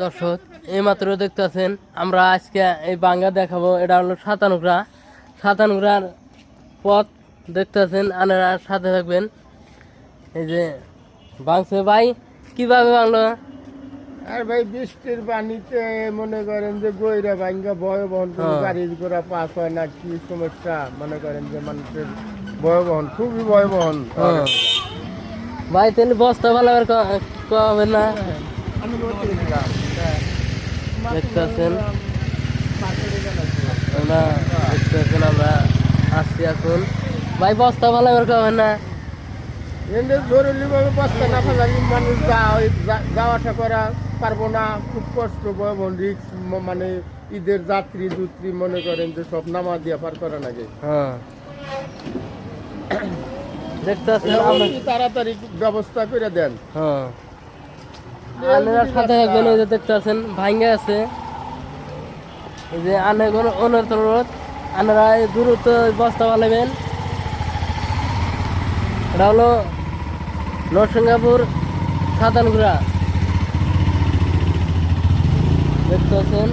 দর্শক এইমাত্র দেখতেছেন আমরা আজকে এই বাঙ্গা দেখাবো। এটা হলো সাতানুগ্রার পথ দেখতেছেন, আপনারা সাথে থাকবেন। এই যে বাংছে ভাই কিভাবে বাংলো? আর ভাই বৃষ্টির পানিতে মনে করেন যে গইরা ভাঙ্গা ভয় বহন করে গাড়ির ঘোড়া পাস হয় না, কি সমস্যা মনে করেন যে মানুষের ভয় বহন খুবই ভয় বহন। ভাই তাহলে বস্তা ভালো হবে না? আমি দেখতেছেন আমরা আসছি এখন। ভাই বস্তা ভালো হবে না? এমনি জরুরি ভাবে বস্তা না ফেলালে মানুষ যাওয়াটা করা পারবো না, খুব কষ্ট ভয় বহন রিক্স। মানে ঈদের যাত্রী দুত্রী মনে করেন যে সব নামা দিয়া পার করা লাগে। দেখতেছেন তাড়াতাড়ি ব্যবস্থা করে দেন। আপনারা সাথে থাকবেন। এই যে দেখতেছেন ভাঙ্গা আছে, এই যে অনুরোধ আপনারা দ্রুত বস্তা পালাবেন। এটা হলো নরসিংহাপুর সাতানগুড়া দেখতেছেন।